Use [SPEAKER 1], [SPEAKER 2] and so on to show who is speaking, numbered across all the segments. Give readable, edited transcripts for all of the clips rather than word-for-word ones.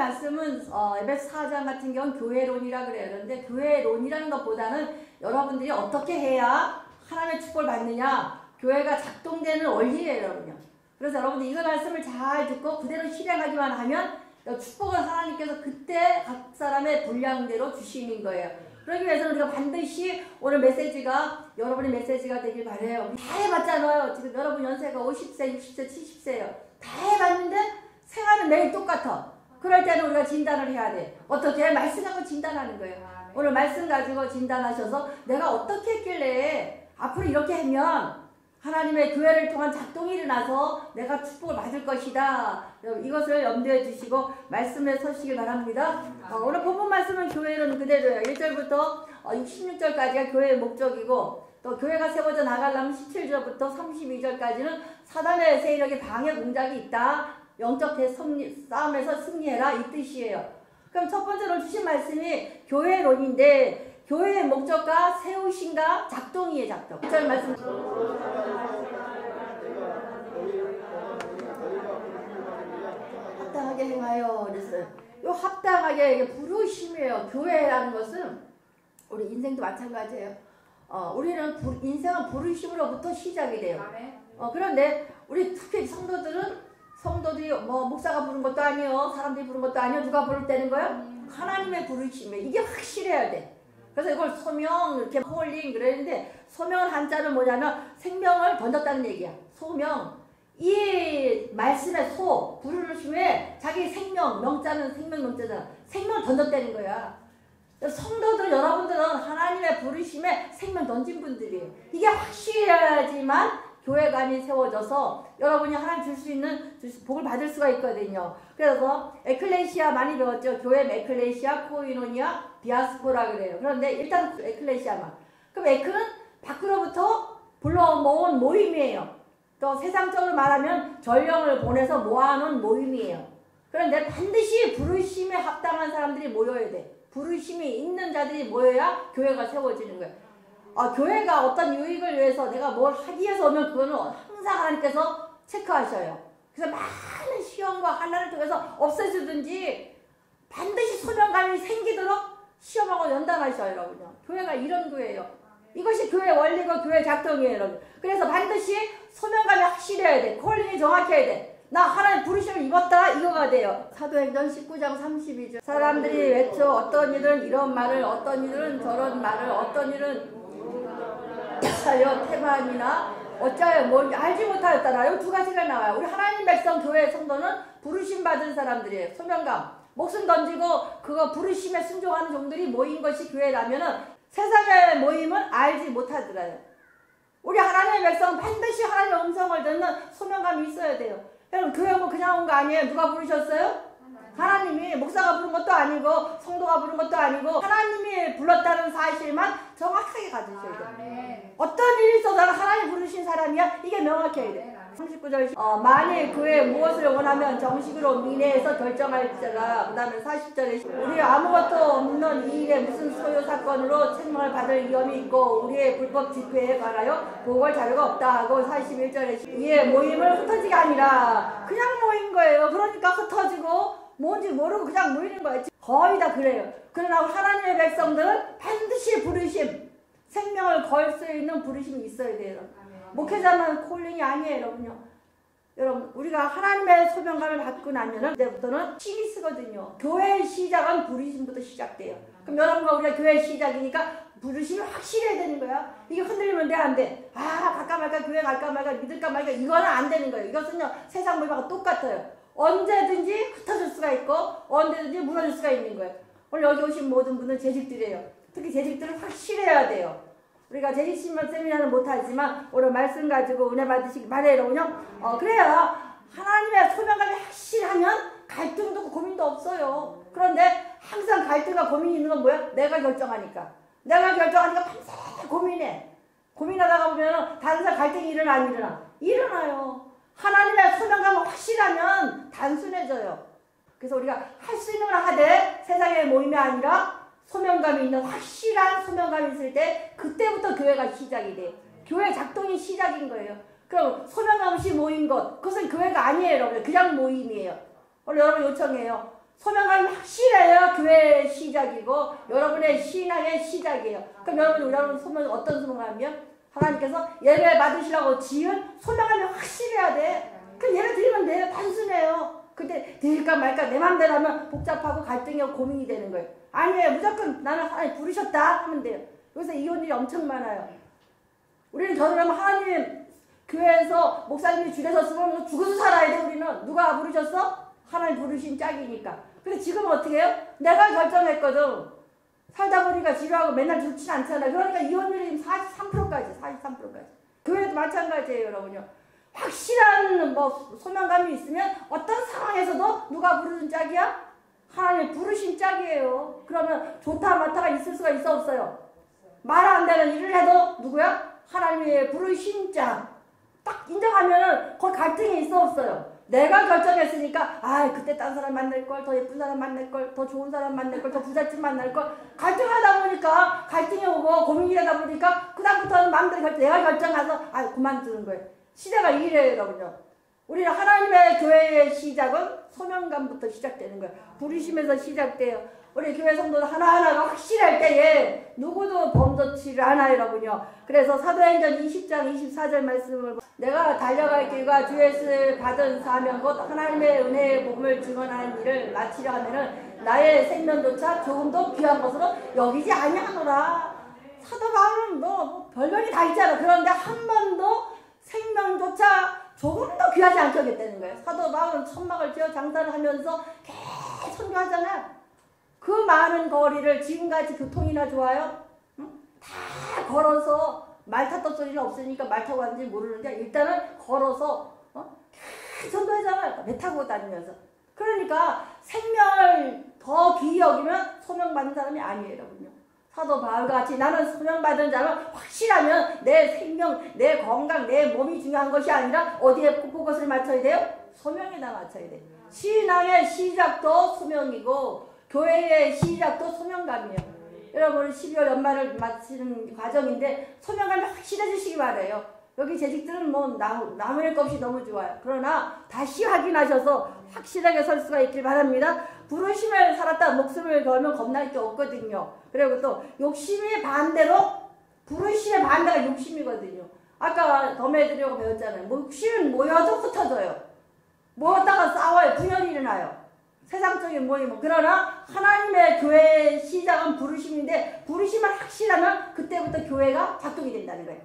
[SPEAKER 1] 말씀은 에베소 4장 같은 경우는 교회론이라 그래요. 그런데 교회론이라는 것보다는 여러분들이 어떻게 해야 하나님의 축복을 받느냐, 교회가 작동되는 원리예요, 여러분요. 그래서 여러분들 이거 말씀을 잘 듣고 그대로 실행하기만 하면 축복을 하나님께서 그때 각 사람의 분량대로 주시는 거예요. 그러기 위해서는 우리가 반드시 오늘 메시지가 여러분의 메시지가 되길 바라요. 다 해봤잖아요. 지금 여러분 연세가 50세, 60세, 70세예요. 다 해봤는데 생활은 매일 똑같아. 그럴 때는 우리가 진단을 해야 돼. 어떻게? 말씀하고 진단하는 거예요. 오늘 말씀 가지고 진단하셔서 내가 어떻게 했길래 앞으로 이렇게 하면 하나님의 교회를 통한 작동이 일어나서 내가 축복을 받을 것이다. 이것을 염두에 두시고 말씀에 서시기 바랍니다. 오늘 본문 말씀은 교회는 그대로예요. 1절부터 16절까지가 교회의 목적이고 또 교회가 세워져 나가려면 17절부터 32절까지는 사단의 세력의 방해 공작이 있다. 영적 싸움에서 승리해라 이 뜻이에요. 그럼 첫 번째로 주신 말씀이 교회론인데 교회의 목적과 세우신가 작동이에요. 작동. 절 말씀. 합당하게 행하여 그랬어요. 요 합당하게 이게 부르심이에요. 교회라는 것은 우리 인생도 마찬가지예요. 우리는 인생은 부르심으로부터 시작이 돼요. 그런데 우리 특히 성도들이 뭐 목사가 부른 것도 아니에요. 사람들이 부른 것도 아니에요. 누가 부를 때는 거예요? 하나님의 부르심이에요. 이게 확실해야 돼. 그래서 이걸 소명, 이렇게 홀링 그랬는데 소명은 한자는 뭐냐면 생명을 던졌다는 얘기야. 소명. 이 말씀의 부르심에 자기 생명, 명자는 생명 명자잖아. 생명을 던졌다는 거야. 성도들, 여러분들은 하나님의 부르심에 생명 던진 분들이에요. 이게 확실해야지만 교회관이 세워져서 여러분이 하나님 줄 수 있는 복을 받을 수가 있거든요. 그래서 에클레시아 많이 배웠죠. 교회 에클레시아, 코이노니아, 디아스포라 그래요. 그런데 일단 에클레시아만. 그럼 에클은 밖으로부터 불러 모은 모임이에요. 또 세상적으로 말하면 전령을 보내서 모아놓은 모임이에요. 그런데 반드시 부르심에 합당한 사람들이 모여야 돼. 부르심이 있는 자들이 모여야 교회가 세워지는 거예요. 교회가 어떤 유익을 위해서 내가 뭘 하기 위해서 오면 그거는 항상 하나님께서 체크하셔요. 그래서 많은 시험과 환난을 통해서 없애주든지 반드시 소명감이 생기도록 시험하고 연단하셔요, 여러분요. 교회가 이런 교회예요. 이것이 교회 원리고 교회 작동이에요, 여러분. 그래서 반드시 소명감이 확실해야 돼. 콜링이 정확해야 돼. 나 하나님 부르심을 입었다 이거가 돼요. 사도행전 19장 32절 사람들이 외쳐 어떤 이들은 이런 말을 어떤 이들은 저런 말을 어떤 이들은 태만이나 어쩌여 뭐 알지 못하였다라. 이 두 가지가 나와요. 우리 하나님 백성 교회 성도는 부르심 받은 사람들이에요. 소명감 목숨 던지고 그거 부르심에 순종하는 종들이 모인 것이 교회라면은 세상의 모임은 알지 못하더라요. 우리 하나님의 백성은 반드시 하나님의 음성을 듣는 소명감이 있어야 돼요. 여러분 교회 뭐 그냥 온 거 아니에요. 누가 부르셨어요? 하나님이. 목사가 부른 것도 아니고 성도가 부른 것도 아니고 하나님이 불렀다는 사실만 정확하게 가지셔야 돼요. 어떤 일이 있어도 하나님 부르신 사람이야. 이게 명확해야 돼. 39절 만일 그에 무엇을 원하면 정식으로 미내에서 결정할지라. 그 다음에 40절에 우리 아무것도 없는 이 일에 무슨 소요 사건으로 책망을 받을 위험이 있고 우리의 불법 집회에 관하여 보고할 자료가 없다 하고 41절에 이에 모임을 흩어지게 아니라 그냥 모인 거예요. 그러니까 흩어지고 뭔지 모르고 그냥 모이는 거예요. 거의 다 그래요. 그러나 하나님의 백성들은 반드시 부르심, 생명을 걸 수 있는 부르심이 있어야 돼요. 목회자만 콜링이 아니에요, 여러분요. 여러분, 우리가 하나님의 소명감을 받고 나면은 그때부터는 힘이 쓰거든요. 교회의 시작은 부르심부터 시작돼요. 그럼 여러분과 우리가 교회의 시작이니까 부르심이 확실해야 되는 거야. 이게 흔들리면 돼, 안 돼? 갈까 말까, 교회 갈까 말까, 믿을까 말까, 이거는 안 되는 거예요. 이것은요, 세상 모임하고 똑같아요. 언제든지 흩어질 수가 있고, 언제든지 무너질 수가 있는 거예요. 오늘 여기 오신 모든 분은 재직들이에요. 특히 재직들은 확실해야 돼요. 우리가 재직신문 세미나는 못하지만 오늘 말씀 가지고 은혜 받으시기 바래요, 여러분요. 그래야 하나님의 소명감이 확실하면 갈등도 없고 고민도 없어요. 그런데 항상 갈등과 고민이 있는 건 뭐야? 내가 결정하니까. 내가 결정하니까 밤새 고민해. 고민하다가 보면 다른 사람 갈등이 일어나 안 일어나? 일어나요. 하나님의 소명감이 확실하면 단순해져요. 그래서 우리가 할 수 있는 걸 하되 세상의 모임이 아니라 소명감이 있는 확실한 소명감이 있을 때 그때부터 교회가 시작이 돼요. 교회 작동이 시작인 거예요. 그럼 소명감 없이 모인 것 그것은 교회가 아니에요, 여러분. 그냥 모임이에요. 오늘 여러분 요청해요. 소명감이 확실해야 교회의 시작이고 여러분의 신앙의 시작이에요. 그럼 여러분 소명 어떤 소명감이요? 하나님께서 예배 받으시라고 지은 소명감이 확실해야 돼. 그럼 예배 드리면 돼요. 단순해요. 근데 드릴까 말까 내 맘대로 하면 복잡하고 갈등이 고민이 되는 거예요. 아니에요. 무조건 나는 하나님 부르셨다 하면 돼요. 여기서 이혼 일이 엄청 많아요. 우리는 결혼하면 하나님 교회에서 목사님이 줄에 섰으면 죽어서 살아야 돼. 우리는 누가 부르셨어? 하나님 부르신 짝이니까. 근데 지금 어떻게 해요? 내가 결정했거든. 살다 보니까 지루하고 맨날 좋진 않잖아. 그러니까 이혼율이 43%까지 43%까지. 교회도 마찬가지예요, 여러분요. 확실한 소명감이 있으면 어떤 상황에서도 누가 부르는 짝이야? 하나님 부르신 짝이에요. 그러면 좋다 맞다가 있을 수가 있어 없어요? 말 안 되는 일을 해도 누구야? 하나님의 부르신 짝. 딱 인정하면은 거기 갈등이 있어 없어요? 내가 결정했으니까 그때 딴 사람 만날 걸, 더 예쁜 사람 만날 걸, 더 좋은 사람 만날 걸, 더 부잣집 만날 걸 갈등하다 보니까 갈등이 오고 고민이 되다 보니까 그다음부터는 마음대로 내가 결정해서 그만두는 거예요. 시대가 이래요, 여러분요. 우리는 하나님의 교회의 시작은 소명감부터 시작되는 거예요. 부르심에서 시작돼요. 우리 교회 성도들 하나하나가 확실할 때에 누구도 범접치를 않아요, 여러분요. 그래서 사도행전 20장 24절 말씀을 내가 달려갈 길과 주 예수를 받은 사명 곧 하나님의 은혜의 복음을 증언하는 일을 마치려 하면은 나의 생명조차 조금도 귀한 것으로 여기지 아니하노라. 사도 바울은 별명이 다 있잖아. 그런데 한 번도 생명조차 조금도 귀하지 않게 여겼다는 거예요. 사도 바울은 천막을 지어 장사를 하면서 계속 선교하잖아요. 그 많은 거리를 지금같이 교통이나 좋아요? 응? 다 걸어서 말 탔던 소리는 없으니까 말 타고 왔는지 모르는데 일단은 걸어서 선교하잖아요. 배 타고 다니면서. 그러니까 생명을 더 귀히 여기면 소명받는 사람이 아니에요, 여러분요. 사도 바울같이 나는 소명받은 자는 확실하면 내 생명, 내 건강, 내 몸이 중요한 것이 아니라 어디에 포커스를 맞춰야 돼요? 소명에다 맞춰야 돼요. 신앙의 시작도 소명이고 교회의 시작도 소명감이에요. 여러분 12월 연말을 마치는 과정인데 소명감이 확실해지시기 바라요. 여기 재직들은 남을 것 없이 너무 좋아요. 그러나 다시 확인하셔서 확실하게 설 수가 있길 바랍니다. 부르심을 살았다 목숨을 걸면 겁날 게 없거든요. 그리고 또 욕심이 반대로 부르심의 반대가 욕심이거든요. 아까 덤에드리고 배웠잖아요. 욕심은 모여도 흩어져요. 모였다가 싸워요. 분열이 일어나요. 세상적인 모임. 그러나 하나님의 교회의 시작은 부르심인데 부르심을 확실하면 그때부터 교회가 작동이 된다는 거예요.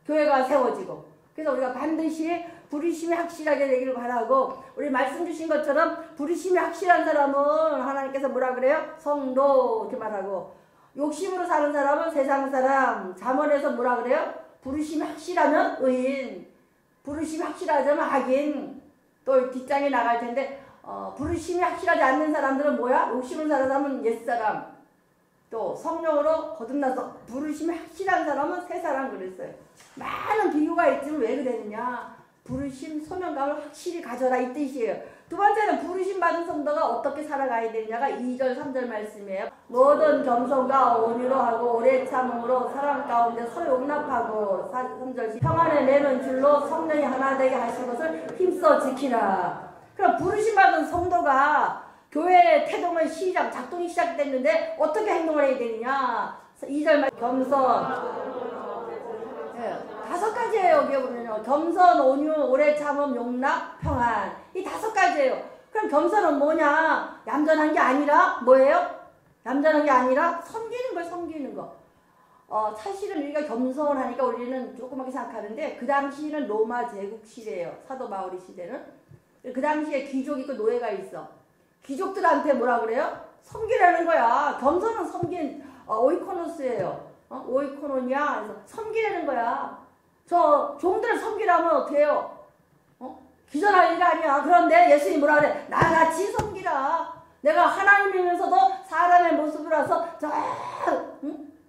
[SPEAKER 1] 교회가 세워지고. 그래서 우리가 반드시 부르심이 확실하게 되기를 바라고 우리 말씀 주신 것처럼 부르심이 확실한 사람은 하나님께서 뭐라 그래요? 성도 이렇게 말하고 욕심으로 사는 사람은 세상 사람. 잠언에서 뭐라 그래요? 부르심이 확실하면 의인, 부르심이 확실하자면 악인. 또 뒷장에 나갈 텐데 부르심이 확실하지 않는 사람들은 뭐야? 욕심을 사는 사람은 옛사람. 또 성령으로 거듭나서 부르심이 확실한 사람은 새사람 그랬어요. 많은 비유가 있지만 왜 그랬느냐? 부르심, 소명감을 확실히 가져라 이 뜻이에요. 두 번째는 부르심 받은 성도가 어떻게 살아가야 되느냐가 2절 3절 말씀이에요. 모든 겸손과 온유로 하고 오래 참음으로 사랑 가운데 서로 용납하고 3절 평안에 매는 줄로 성령이 하나 되게 하신 것을 힘써 지키라. 그럼 부르심 받은 성도가 교회의 태동을 작동이 시작됐는데 어떻게 행동을 해야 되느냐? 2절 말 겸손. 네, 5가지예요. 여기 보면요. 겸손, 온유, 오래 참음, 용납, 평안. 이 5가지예요. 그럼 겸손은 뭐냐? 얌전한 게 아니라 뭐예요? 얌전한 게 아니라 섬기는 걸 섬기는 거. 사실은 우리가 겸손하니까 우리는 조그맣게 생각하는데 그 당시는 로마 제국 시대예요. 사도 바울이 시대는. 그 당시에 귀족이 있고 노예가 있어. 귀족들한테 뭐라 그래요? 섬기라는 거야. 겸손은 섬긴 오이코노스예요. 오이코노냐? 그래서 섬기라는 거야. 저 종들을 섬기라면 어떻게 해요? 기절할 일 아니야. 그런데 예수님이 뭐라 그래? 나같이 섬기라. 내가 하나님이면서도 사람의 모습으로 와서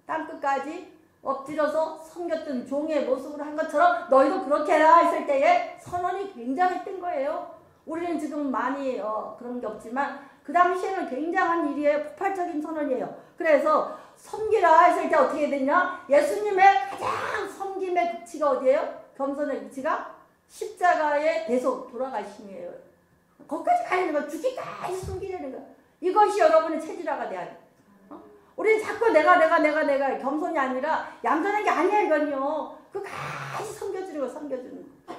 [SPEAKER 1] 땅끝까지 엎드려서 섬겼던 종의 모습으로 한 것처럼 너희도 그렇게 해라 했을 때에 선언이 굉장했던 거예요. 우리는 지금 많이 그런 게 없지만 그 당시에는 굉장한 일이에요. 폭발적인 선언이에요. 그래서 섬기라 했을 때 어떻게 됐냐? 예수님의 가장 섬김의 극치가 어디예요? 겸손의 극치가 십자가의 대속 돌아가심이에요. 거기까지 가야 되는 거야. 죽기까지 섬기려는 거야. 이것이 여러분의 체질화가 돼야 돼. 우리는 자꾸 내가 겸손이 아니라 얌전한 게 아니야 이건요. 끝까지 섬겨주는 거 섬겨주는 거.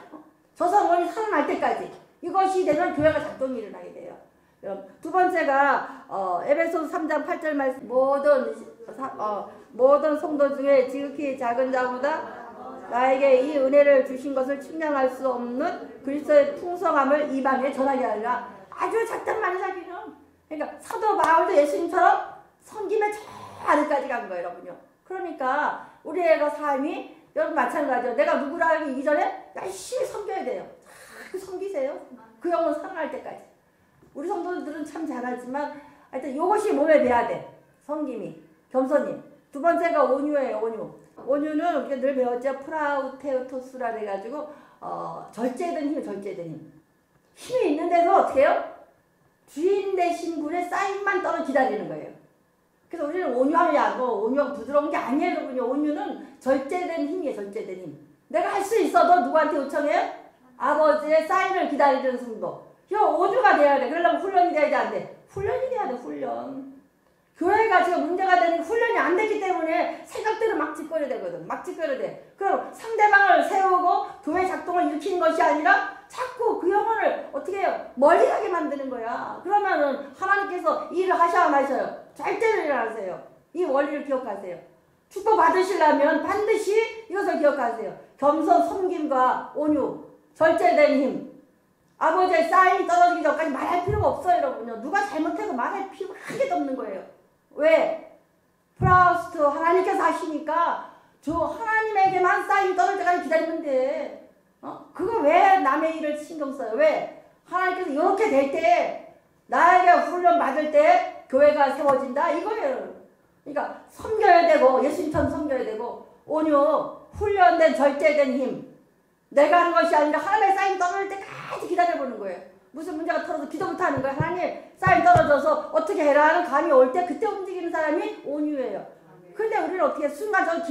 [SPEAKER 1] 저 성원이 살아날 때까지 이것이 되면 교회가 작동이 일어나게 돼요. 그럼 두 번째가 에베소서 3장 8절 말씀 모든 성도 중에 지극히 작은 자보다 나에게 이 은혜를 주신 것을 측량할 수 없는 그리스도의 풍성함을 이방에 전하게 하리라. 아주 작단 말이야 자기는. 그러니까 사도 바울도 예수님처럼 섬김의 저 아래까지 간 거예요 여러분요. 그러니까 우리의 삶이 여러분 마찬가지죠. 내가 누구라 하기 이전에 열심히 섬겨야 돼요. 잘 섬기세요. 그 영혼 살아날 때까지. 우리 성도들은 참 잘하지만 하여튼 이것이 몸에 배야 돼. 섬김이, 겸손이. 두 번째가 온유예요. 온유는 우리가 늘 배웠죠. 프라우테우토스라 해가지고 절제된 힘이 절제된 힘. 힘이 있는데도 어떻게 해요? 주인 되신 분의 사인만 떨어 기다리는 거예요. 그래서 우리는 온유하면 온유하고 부드러운 게 아니에요 여러분요. 온유는 절제된 힘이에요. 절제된 힘. 내가 할 수 있어도 누구한테 요청해요? 아버지의 사인을 기다리는 성도. 이거 온유가 돼야 돼. 그러려면 훈련이 돼야 돼, 안 돼? 훈련이 돼야 돼, 훈련. 교회가 지금 문제가 되는 게 훈련이 안 됐기 때문에 생각대로 막 짓거려야 되거든. 막 짓거려야 돼. 그럼 상대방을 세우고 교회 작동을 일으키는 것이 아니라 자꾸 그 영혼을 어떻게 해요? 멀리 가게 만드는 거야. 그러면은 하나님께서 일을 하셔야 마셔요. 절대로 일어나세요. 이 원리를 기억하세요. 축복 받으시려면 반드시 이것을 기억하세요. 겸손, 섬김과 온유, 절제된 힘. 아버지의 사인이 떨어지기 전까지 말할 필요가 없어요 여러분요. 누가 잘못해도 말할 필요가 한 개도 없는 거예요. 왜? 프라우스트 하나님께서 하시니까 저 하나님에게만 사인이 떨어질 때까지 기다리면 돼. 그거 왜 남의 일을 신경 써요? 왜? 하나님께서 이렇게 될 때 나에게 훈련 받을 때 교회가 세워진다 이거예요. 그러니까 섬겨야 되고 예수님처럼 섬겨야 되고 온유, 훈련된 절제된 힘. 내가 하는 것이 아니라 하나님의 사인 떨어질 때까지 기다려보는 거예요. 무슨 문제가 터져서 기도부터 하는 거예요. 하나님 사인 떨어져서 어떻게 해라 하는 감이 올 때 그때 움직이는 사람이 온유예요. 근데 우리는 어떻게 순간적으로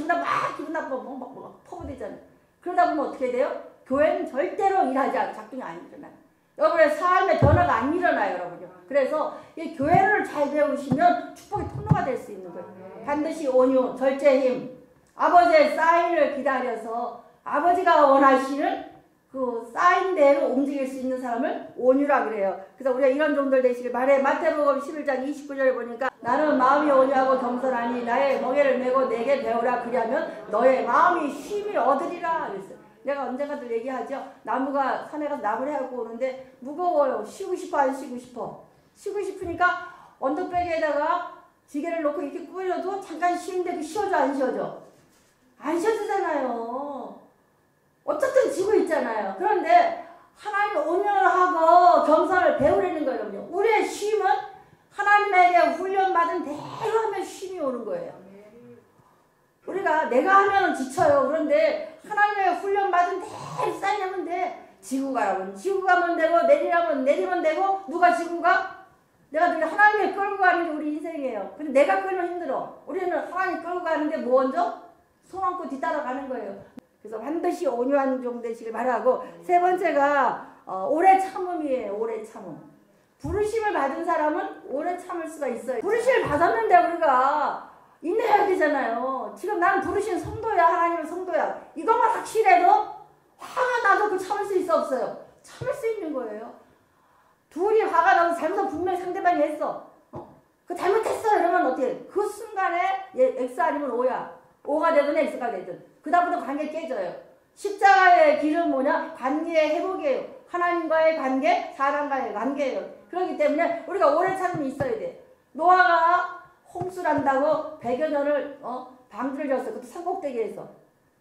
[SPEAKER 1] 기분 나쁘고 막 퍼부대잖아요. 그러다 보면 어떻게 돼요? 교회는 절대로 일하지 않아요. 작동이 안 일어나요. 여러분의 삶의 변화가 안 일어나요 여러분요. 그래서 이 교회를 잘 배우시면 축복의 통로가 될 수 있는 거예요. 반드시 온유, 절제힘, 아버지의 사인을 기다려서 아버지가 원하시는 그 사인대로 움직일 수 있는 사람을 온유라 그래요. 그래서 우리가 이런 종들 되시길 바래. 마태복음 11장 29절에 보니까 나는 마음이 온유하고 겸손하니 나의 멍에를 메고 내게 배우라. 그리하면 너의 마음이 쉼을 얻으리라 그랬어요. 내가 언젠가도 얘기하죠. 나무가 산에 가서 나무를 해갖고 오는데 무거워요. 쉬고 싶어 안 쉬고 싶어? 쉬고 싶으니까 언덕배기에다가 지게를 놓고 이렇게 꾸려도 잠깐 쉬는데 그 쉬어져 안 쉬어져? 안 쉬어지잖아요. 어쨌든 지고 있잖아요. 그런데 하나님 온유를 하고 겸손을 배우려는 거예요. 우리의 쉼은 하나님에게 훈련받은 대로 하면 쉼이 오는 거예요. 우리가 내가 하면 지쳐요. 그런데 하나님에게 훈련받은 대로 쌓이면 돼. 지고 가라면 지고 가면 되고 내리라면 내리면 되고 누가 지고 가? 내가 늘 하나님을 끌고 가는 게 우리 인생이에요. 근데 내가 끌면 힘들어. 우리는 하나님 끌고 가는데 뭐 먼저? 손 얹고 뒤따라가는 거예요. 그래서 반드시 온유한 종 되시길 바라고. 세 번째가 오래 참음이에요. 오래 참음. 부르심을 받은 사람은 오래 참을 수가 있어요. 부르심을 받았는데 우리가 인내해야 되잖아요. 지금 나는 부르신 성도야. 하나님은 성도야. 이것만 확실해도 화가 나도 그 참을 수 있어 없어요? 참을 수 있는 거예요. 둘이 화가 나서 잘못하면 분명히 상대방이 했어. 그 잘못했어 이러면 어떻게 그 순간에 X 아니면 O야. O가 되든 X가 되든 그 다음부터 관계 깨져요. 십자가의 길은 뭐냐? 관계의 회복이에요. 하나님과의 관계, 사람과의 관계예요. 그렇기 때문에 우리가 오래 참음이 있어야 돼. 노아가 홍수를 한다고 100여 년을 방주를 졌어. 그것도 산꼭대기에서.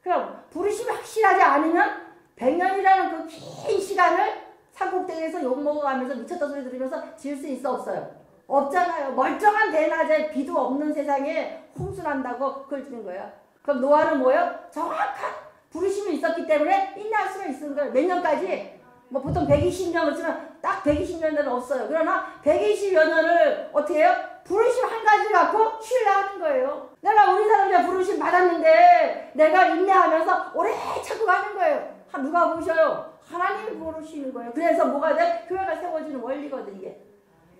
[SPEAKER 1] 그럼 부르심이 확실하지 않으면 100년이라는 그 긴 시간을 산꼭대기에서 욕먹어가면서 미쳤다 소리 들으면서 질 수 있어 없어요? 없잖아요. 멀쩡한 대낮에 비도 없는 세상에 홍수를 한다고 그걸 지는 거야. 그럼 노아는 뭐예요? 정확한 부르심이 있었기 때문에 인내할 수가 있는 거예요. 몇 년까지? 뭐 보통 120년을 쓰면 딱 120년은 없어요. 그러나 120여 년을 어떻게 해요? 부르심 한 가지 갖고 신뢰하는 거예요. 내가 우리 사람들 부르심 받았는데 내가 인내하면서 오래 참고 가는 거예요. 누가 부르셔요? 하나님이 부르시는 거예요. 그래서 뭐가 돼? 교회가 세워지는 원리거든 이게.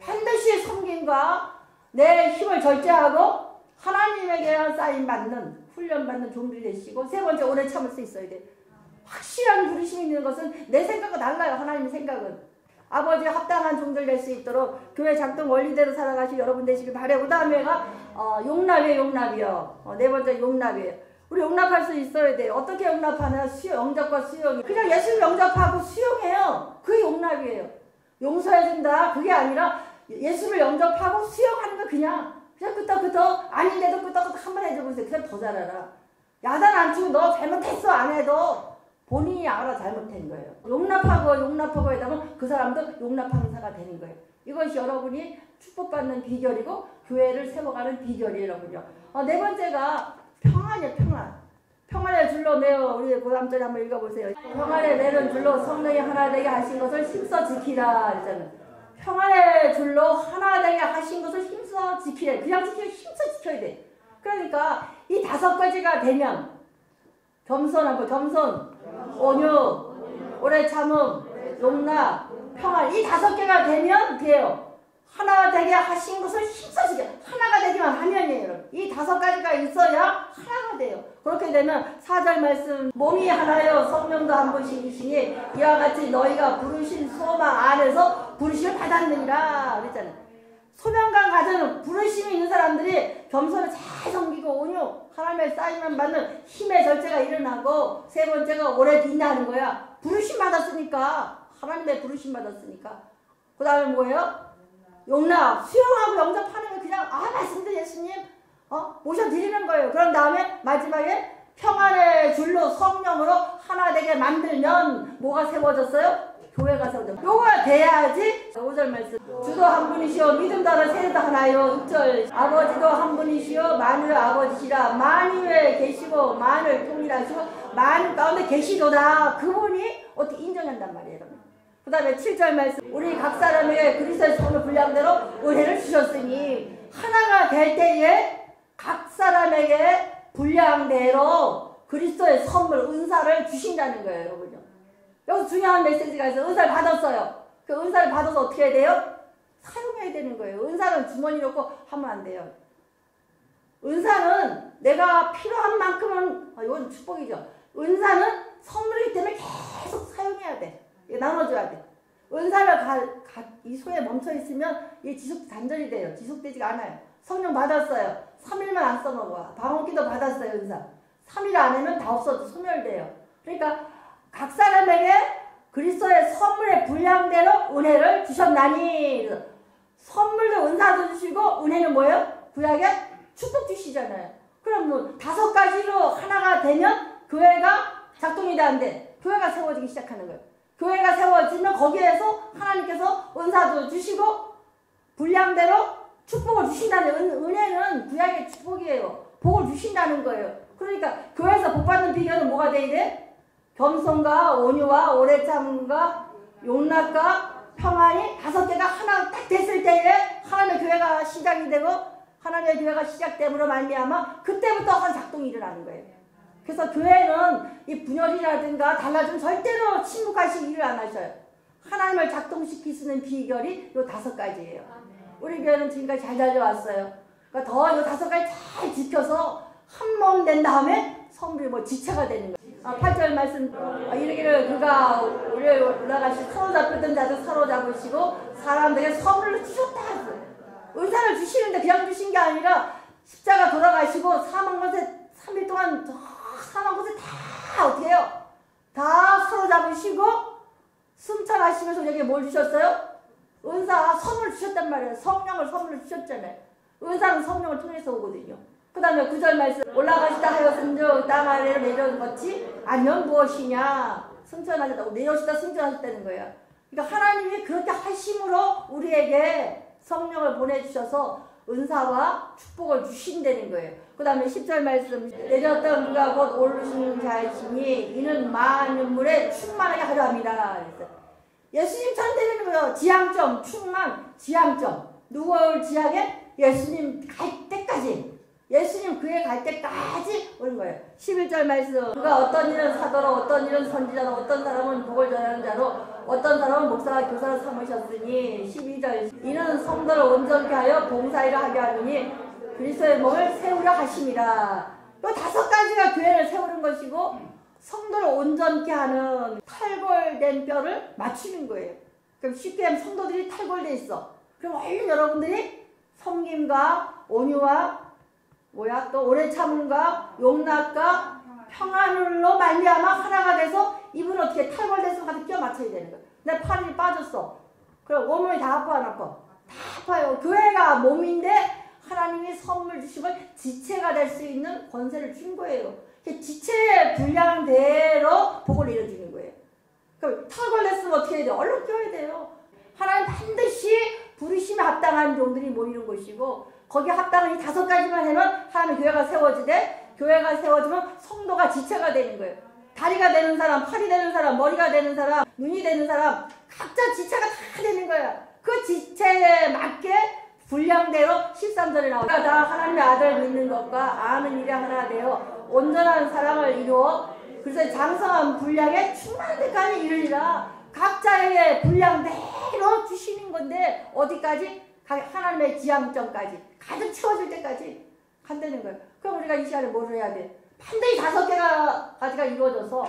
[SPEAKER 1] 반드시 섬김과 내 힘을 절제하고 하나님에게 쌓임 받는 훈련 받는 종들이 되시고, 세 번째 오래 참을 수 있어야 돼. 확실한 부르심이 있는 것은 내 생각과 달라요. 하나님의 생각은. 아버지에 합당한 종들 될 수 있도록 교회 작동 원리대로 살아가시 여러분 되시길 바라고, 그 다음에가 용납이요. 네 번째 용납이에요. 우리 용납할 수 있어야 돼요. 어떻게 용납하냐? 영접과 수용이. 그냥 예수를 영접하고 수용해요. 그게 용납이에요. 용서해준다 그게 아니라 예수를 영접하고 수용하는 거 그냥 끄떡끄떡 아닌데도 끄떡끄떡 한번 해줘보세요. 그냥 더 잘하라. 야단 안 치고 너 잘못했어 안 해도 본인이 알아 잘못한 거예요. 용납하고 해다면 그 사람도 용납하는 자가 되는 거예요. 이것이 여러분이 축복받는 비결이고 교회를 세워가는 비결이에요. 여러분요. 네 번째가 평안이에요. 평안의 줄로 매어, 우리 고담절 한번 읽어보세요. 평안의 매는 줄로 성령이 하나 되게 하신 것을 힘써 지키라 그랬잖아요. 평안의 줄로 하나 되게 하신 것을 힘써 지키래. 그냥 힘써 지켜야 돼. 그러니까 이 5가지가 되면 겸손, 온유, 오래 참음, 용납, 평안, 이 5개가 되면 돼요. 하나 되게 하신 것을 힘써 지켜. 하나가 되기만 하면이에요. 이 5가지가 있어야 하나가 돼요. 그렇게 되면 4절 말씀, 몸이 하나요 성령도 한 분씩이시니 이와 같이 너희가 부르신 소망 안에서 부르심을 받았느니라 그랬잖아요. 소명강 가정은 부르심이 있는 사람들이 겸손을 잘 섬기고 온유, 하나님의 쌓임만 받는 힘의 절제가 일어나고, 세 번째가 오래 빈다는 거야. 부르심 받았으니까, 하나님의 부르심 받았으니까. 그 다음에 뭐예요? 용납, 수용하고 영접하는 거 그냥 말씀드려 예수님 모셔드리는 거예요. 그런 다음에 마지막에 평안의 줄로 성령으로 하나 되게 만들면 뭐가 세워졌어요? 교회가 세워졌어요. 요거가 돼야지. 5절 말씀, 주도 한 분이시오 믿음 따라 세례도 하나요. 6절, 아버지도 한 분이시오 만유의 아버지시라. 만유에 계시고 만을 통일하시고 만 가운데 계시도다. 그분이 어떻게 인정한단 말이에요. 그 다음에 7절 말씀, 우리 각 사람에게 그리스도의 성령 분량대로 은혜를 주셨으니, 하나가 될 때에 각 사람에게 분량대로 그리스도의 선물, 은사를 주신다는 거예요. 여러분요. 여기서 중요한 메시지가 있어요. 은사를 받았어요. 그 은사를 받아서 어떻게 해야 돼요? 사용해야 되는 거예요. 은사는 주머니 넣고 하면 안 돼요. 은사는 내가 필요한 만큼은, 이건 축복이죠. 은사는 선물이기 때문에 계속 사용해야 돼. 나눠줘야 돼. 은사를 이 손에 멈춰있으면 이게 단절이 돼요. 지속되지가 않아요. 성령 받았어요. 3일만 안 써먹어. 방언기도 받았어요. 은사 3일 안에는 다 없어져. 소멸돼요. 그러니까 각 사람에게 그리스도의 선물의 분량대로 은혜를 주셨나니. 선물도 은사도 주시고 은혜는 뭐예요? 구약에 축복 주시잖아요. 그럼 뭐 5가지로 하나가 되면 교회가 작동이 안 돼. 교회가 세워지기 시작하는 거예요. 교회가 세워지면 거기에서 하나님께서 은사도 주시고 분량대로 축복을 주신다는, 은혜는 구약의 축복이에요. 복을 주신다는 거예요. 그러니까 교회에서 복받는 비결은 뭐가 돼야 돼? 겸손과 온유와 오래 참음과 용납과 평안이 5개가 하나 딱 됐을 때에 하나님의 교회가 시작이 되고, 하나님의 교회가 시작됨으로 말미암아 그때부터 한 작동이 일어나는 거예요. 그래서 교회는 이 분열이라든가 달라지면 절대로 침묵하시기 일을 안 하셔요. 하나님을 작동시킬 수 있는 비결이 요 5가지예요. 우리 교회는 지금까지 잘 달려왔어요. 그러니까 더 요 5가지 잘 지켜서 한 몸 된 다음에 성물이 지체가 되는 거예요. 8절 말씀, 이르기를 그가 올라가시 사로잡혔던 자들 사로잡으시고 사람들에게 선물을 주셨다. 은사를 주시는데 그냥 주신 게 아니라 십자가 돌아가시고 사망 것에 3일 동안 사망 것에 다 어떻게 해요? 다 사로잡으시고 승천하시면서 우리에게 뭘 주셨어요? 은사 선물 주셨단 말이에요. 성령을 선물로 주셨잖아요. 은사는 성령을 통해서 오거든요. 그 다음에 9절 말씀, 올라가시다 하였은즉 땅 아래로 내려놓지 아니면 무엇이냐. 승천하셨다고, 내려오시다 승천하셨다는 거예요. 그러니까 하나님이 그렇게 하심으로 우리에게 성령을 보내주셔서 은사와 축복을 주신다는 거예요. 그 다음에 10절 말씀, 내렸던 그가 곧 오르시는 자이시니 이는 만물에 충만하게 하려 함이라. 예수님처럼 되는 거예요. 지향점, 충만, 지향점. 누가 올 지향에? 예수님 갈 때까지. 예수님 교회 갈 때까지 오는 거예요. 11절 말씀. 그가 어떤 일은 사도로, 어떤 일은 선지자로, 어떤 사람은 복을 전하는 자로, 어떤 사람은 목사와 교사로 삼으셨으니 12절. 이는 성도를 온전케 하여 봉사일을 하게 하느니 그리스도의 몸을 세우려 하심이라. 이 5가지가 교회를 세우는 것이고 성도를 온전케 하는 탈골된 뼈를 맞추는 거예요. 그럼 쉽게 하면 성도들이 탈골돼 있어. 그럼 얼른 여러분들이 섬김과 온유와 또 오래 참음과 용납과 평안으로 말미암아 하나가 돼서 이분은 어떻게 탈골돼서 가서 끼워 맞춰야 되는 거예요. 내 팔이 빠졌어. 그럼 온몸이 다 아파 안 아파? 다 아파요. 교회가 몸인데 하나님이 선물 주시고 지체가 될 수 있는 권세를 준 거예요. 지체의 분량대로 복을 이뤄주는 거예요. 그럼 탈골됐으면 어떻게 해야 돼요? 얼른 끼워야 돼요. 하나님 반드시 부르심에 합당한 종들이 모이는 곳이고 거기에 합당한 이 5가지만 하면 하나님 교회가 세워지되 교회가 세워지면 성도가 지체가 되는 거예요. 다리가 되는 사람, 팔이 되는 사람, 머리가 되는 사람, 눈이 되는 사람 각자 지체가 다 되는 거예요. 그 지체에 맞게 분량대로 13절에 나오니까 다 하나님의 아들 믿는 것과 아는 일이 하나 되어 온전한 사랑을 이루어 그래서 장성한 분량에 충만한 데까지 이르리라. 각자의 분량대로 주시는 건데 어디까지? 하나님의 지향점까지 가득 채워질 때까지 간다는 거예요. 그럼 우리가 이 시간에 뭘 해야 돼? 반드시 5가지가 이루어져서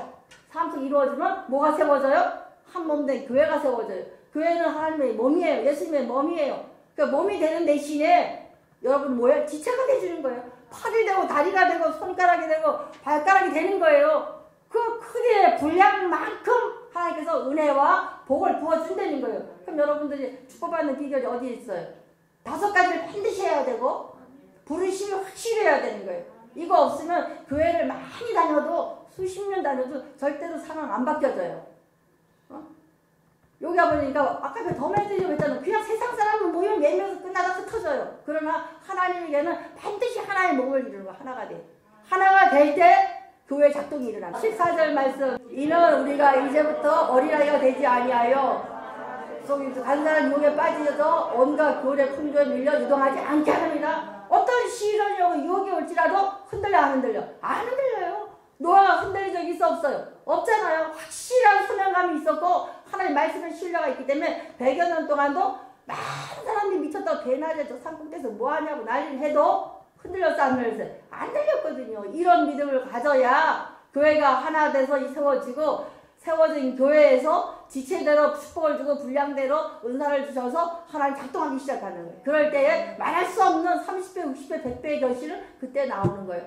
[SPEAKER 1] 삶 속에 이루어지면 뭐가 세워져요? 한 몸 된 교회가 세워져요. 교회는 하나님의 몸이에요. 예수님의 몸이에요. 그러니까 몸이 되는 대신에 여러분 뭐예요? 지체가 돼주는 거예요. 팔이 되고 다리가 되고 손가락이 되고 발가락이 되는 거예요. 그 크기의 분량만큼 하나님께서 은혜와 복을 부어준다는 거예요. 그럼 여러분들이 축복받는 비결이 어디에 있어요? 5가지를 반드시 해야 되고 부르심이 확실해야 되는 거예요. 이거 없으면 교회를 많이 다녀도 수십 년 다녀도 절대로 상황 안 바뀌어져요. 여기 와보니까 아까 더 많이 드리려고 했잖아요. 그냥 세상 사람은 모이면 몇 명에서 끝나다 흩어져요. 그러나 하나님에게는 반드시 하나의 몸을 이루는 거 하나가 돼. 하나가 될 때 교회 작동이 일어나. 14절 말씀. 이는 우리가 이제부터 어린아이가 되지 아니하여 속임수 간사한 유혹에 빠지셔서 온갖 교례 풍조에 밀려 유동하지 않게 합니다. 어떤 시련이 오고 유혹이 올지라도 흔들려 안 흔들려? 안 흔들려요. 노아가 흔들린 적이 있어 없어요? 없잖아요. 확실한 소명감이 있었고 하나님 말씀에 신뢰가 있기 때문에 100여 년 동안도 많은 사람들이 미쳤다고 대낮에 저 산꼭대에서 뭐하냐고 난리를 해도 흔들렸어 안 흔들렸어요? 안 들렸거든요. 이런 믿음을 가져야 교회가 하나 돼서 세워지고 세워진 교회에서 지체대로 축복을 주고 분량대로 은사를 주셔서 하나님 작동하기 시작하는 거예요. 그럴 때에 말할 수 없는 30배, 60배, 100배의 결실은 그때 나오는 거예요.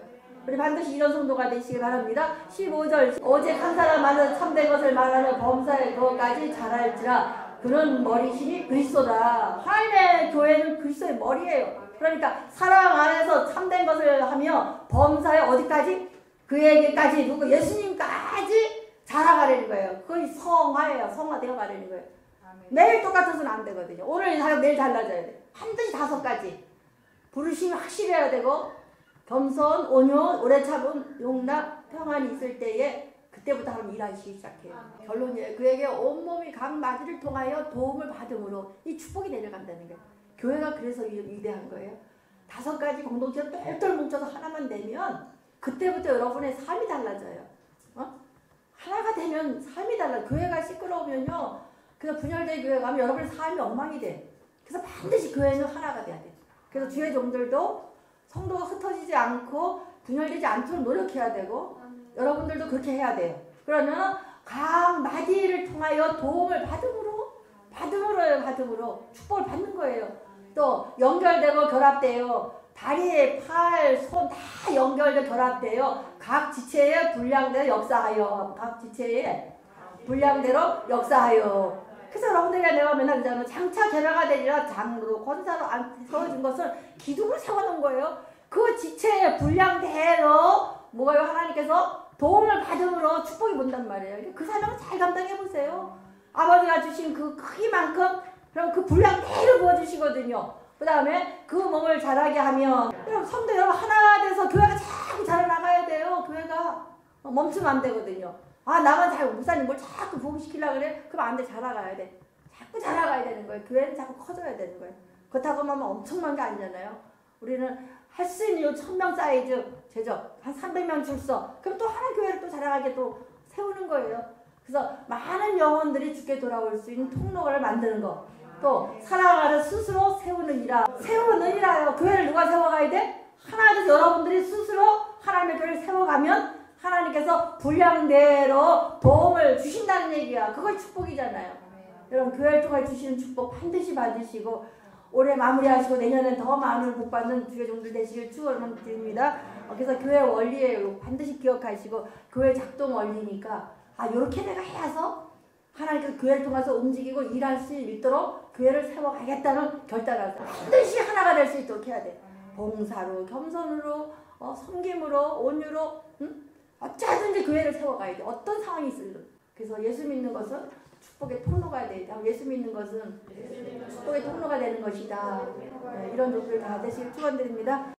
[SPEAKER 1] 우리 반드시 이런 성도가 되시길 바랍니다. 15절. 오직 한 사람 안에서 참된 것을 말하는 범사의 그것까지 잘할지라 그런 머리심이 그리스도다. 하나님의 교회는 그리스도의 머리예요. 그러니까 사랑 안에서 참된 것을 하며 범사에 어디까지? 그에게까지 누구 예수님까지 자라가려는 거예요. 그건 성화예요. 성화되어 가려는 거예요. 매일 똑같아서는 안 되거든요. 오늘 다르고 내일 달라져야 돼. 반드시 5가지. 부르심이 확실해야 되고 겸손, 온유, 오래 참음, 용납, 평안이 있을 때에 그때부터 하나님 일하시기 시작해요. 결론이에요. 그에게 온몸이 각 마디를 통하여 도움을 받음으로 이 축복이 내려간다는 거예요. 교회가 그래서 위대한 거예요. 5가지 공동체를 똘똘 뭉쳐서 하나만 되면 그때부터 여러분의 삶이 달라져요. 하나가 되면 삶이 달라요. 교회가 시끄러우면요. 그래서 분열된 교회 가면 여러분의 삶이 엉망이 돼. 그래서 반드시 교회는 하나가 돼야 돼. 그래서 주의 종들도 성도가 흩어지지 않고 분열되지 않도록 노력해야 되고 여러분들도 그렇게 해야 돼요. 그러면 각 마디를 통하여 도움을 받음으로 축복을 받는 거예요. 또 연결되고 결합돼요. 다리, 팔, 손 다 연결돼 결합돼요. 각 지체의 분량대로 역사하여. 각 지체의 분량대로 역사하여. 그래서 여러분들이 내가 맨날 그러잖아요. 장차 개라가 되리라 장으로 권사로 안 세워진 것을 기둥으로 세워놓은 거예요. 그 지체의 분량대로 뭐가요? 하나님께서 도움을 받음으로 축복이 본단 말이에요. 그 사명을 잘 감당해 보세요. 아버지가 주신 그 크기만큼 그럼 그 분량대로 부어주시거든요. 그 다음에 그 몸을 자라게 하면 그럼 성도 여러분 하나 돼서 교회가 자꾸 자라나가야 돼요. 교회가 멈추면 안 되거든요. 아 나만 잘 목사님 뭘 자꾸 부흥시키려고 그래? 그럼 안 돼. 자라가야 돼. 자꾸 자라가야 되는 거예요. 교회는 자꾸 커져야 되는 거예요. 그렇다고 하면 엄청난 게 아니잖아요. 우리는 할 수 있는 요 1000명 사이즈 제적 한 300명 출석. 그럼 또 하나 교회를 또 자랑하게 또 세우는 거예요. 그래서 많은 영혼들이 주께 돌아올 수 있는 통로를 만드는 거. 또 사랑하는 스스로 세우느니라. 세우느니라요. 교회를 누가 세워가야 돼? 하나님께서 여러분들이 스스로 하나님의 교회를 세워가면 하나님께서 분량대로 도움을 주신다는 얘기야. 그걸 축복이잖아요. 여러분 교회를 통해 주시는 축복 반드시 받으시고 올해 마무리하시고 내년에 더 많은 복 받는 주의 종들 되시길 축원드립니다. 그래서 교회 원리예요. 반드시 기억하시고 교회 작동 원리니까 이렇게 내가 해서 하나님께서 교회를 통해서 움직이고 일할 수 있도록 교회를 세워가겠다는 결단을 하세요. 반드시 하나가 될 수 있도록 해야 돼. 봉사로, 겸손으로, 섬김으로, 온유로, 어쩌든지 교회를 세워가야 돼. 어떤 상황이 있을든. 그래서 예수 믿는 것은 축복의 통로가 돼야 돼. 예수 믿는 것은 축복의 통로가 되는 것이다. 이런 종들 다 되시길 축원드립니다.